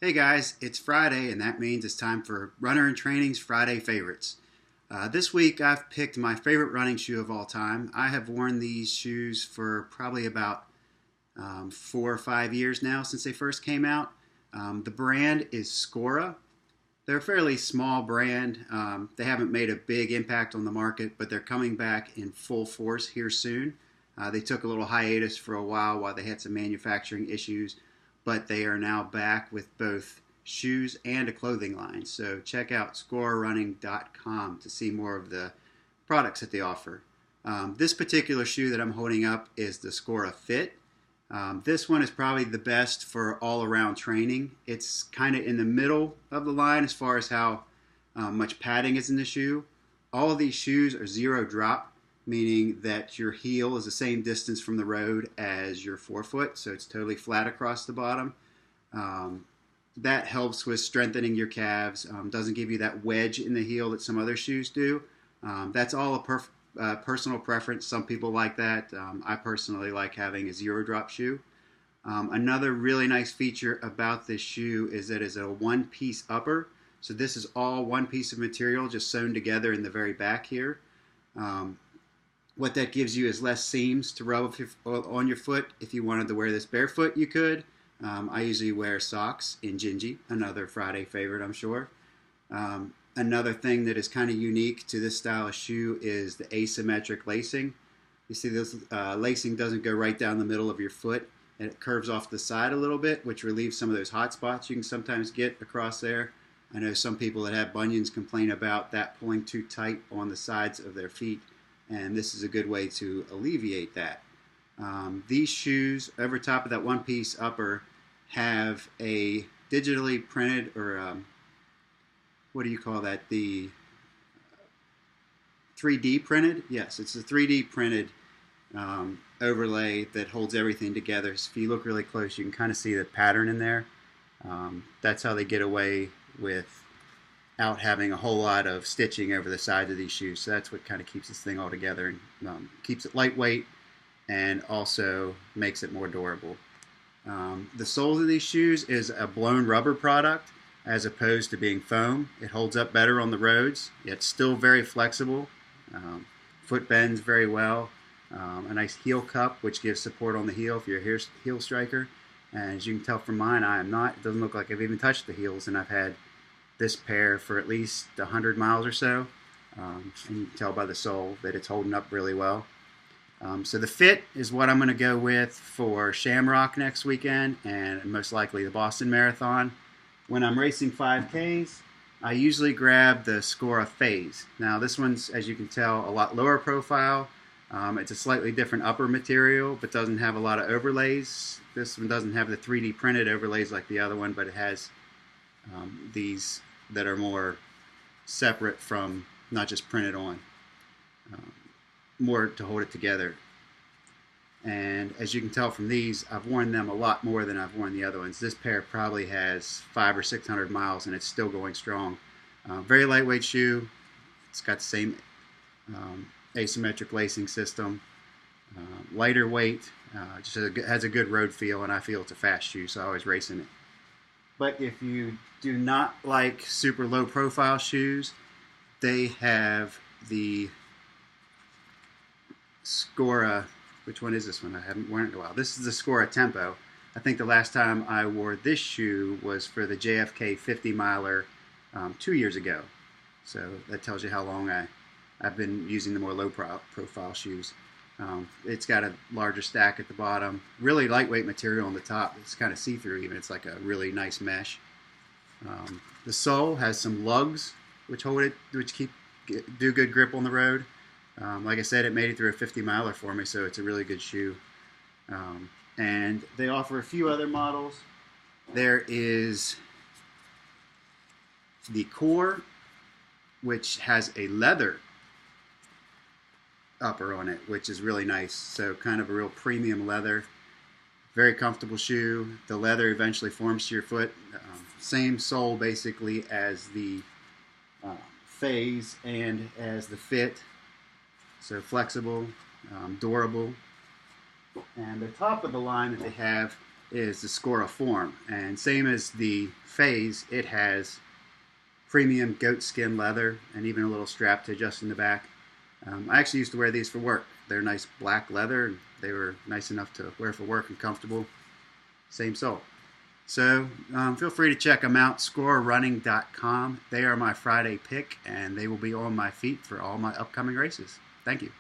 Hey guys, it's Friday, and that means it's time for Runner in Training's Friday Favorites. This week I've picked my favorite running shoe of all time. I have worn these shoes for probably about 4 or 5 years now since they first came out. The brand is SKORA. They're a fairly small brand. They haven't made a big impact on the market, but they're coming back in full force here soon. They took a little hiatus for a while they had some manufacturing issues, but they are now back with both shoes and a clothing line. So check out scorarunning.com to see more of the products that they offer. This particular shoe that I'm holding up is the SKORA Fit. This one is probably the best for all-around training. It's kind of in the middle of the line as far as how much padding is in the shoe. All of these shoes are zero drop, meaning that your heel is the same distance from the road as your forefoot, so it's totally flat across the bottom. That helps with strengthening your calves. Doesn't give you that wedge in the heel that some other shoes do. That's all a personal preference. Some people like that. I personally like having a zero drop shoe. Another really nice feature about this shoe is that it's a one-piece upper. So this is all one piece of material just sewn together in the very back here. What that gives you is less seams to rub on your foot. If you wanted to wear this barefoot, you could. I usually wear socks in Gingy, another Friday favorite, I'm sure. Another thing that is kind of unique to this style of shoe is the asymmetric lacing. You see this lacing doesn't go right down the middle of your foot, and it curves off the side a little bit, which relieves some of those hot spots you can sometimes get across there. I know some people that have bunions complain about that pulling too tight on the sides of their feet, and this is a good way to alleviate that. These shoes over top of that one-piece upper have a digitally printed, or what do you call that? The 3D printed? Yes, it's a 3D printed overlay that holds everything together. So if you look really close, you can kind of see the pattern in there. That's how they get away without having a whole lot of stitching over the sides of these shoes. So that's what kind of keeps this thing all together and keeps it lightweight and also makes it more durable. The soles of these shoes is a blown rubber product as opposed to being foam. It holds up better on the roads. It's still very flexible. Foot bends very well. A nice heel cup, which gives support on the heel if you're a heel striker. And as you can tell from mine, I am not. It doesn't look like I've even touched the heels, and I've had this pair for at least 100 miles or so. And you can tell by the sole that it's holding up really well. So the Fit is what I'm going to go with for Shamrock next weekend and most likely the Boston Marathon. When I'm racing 5Ks, I usually grab the SKORA Phase. Now this one's, as you can tell, a lot lower profile. It's a slightly different upper material, but doesn't have a lot of overlays. This one doesn't have the 3D printed overlays like the other one, but it has these that are more separate from not just printed on. More to hold it together. And as you can tell from these, I've worn them a lot more than I've worn the other ones. This pair probably has 500 or 600 miles and it's still going strong. Very lightweight shoe. It's got the same asymmetric lacing system. Lighter weight. Just has a good road feel, and I feel it's a fast shoe, so I always race in it. But if you do not like super low profile shoes, they have the SKORA, which one is this one? I haven't worn it in a while. This is the SKORA Tempo. I think the last time I wore this shoe was for the JFK 50 miler 2 years ago. So that tells you how long I've been using the more low profile shoes. It's got a larger stack at the bottom. Really lightweight material on the top. It's kind of see-through even. It's like a really nice mesh. The sole has some lugs which hold it, which do good grip on the road. Like I said, it made it through a 50 miler for me, so it's a really good shoe. And they offer a few other models. There is the Core, which has a leather upper on it, which is really nice. So kind of a real premium leather. Very comfortable shoe. The leather eventually forms to your foot. Same sole basically as the Phase and as the Fit. So flexible, durable. And the top of the line that they have is the SKORA form, and same as the phase, it has premium goat skin leather and even a little strap to adjust in the back. I actually used to wear these for work. They're nice black leather, and they were nice enough to wear for work and comfortable. Same sole. So feel free to check them out, SKORArunning.com. They are my Friday pick, and they will be on my feet for all my upcoming races. Thank you.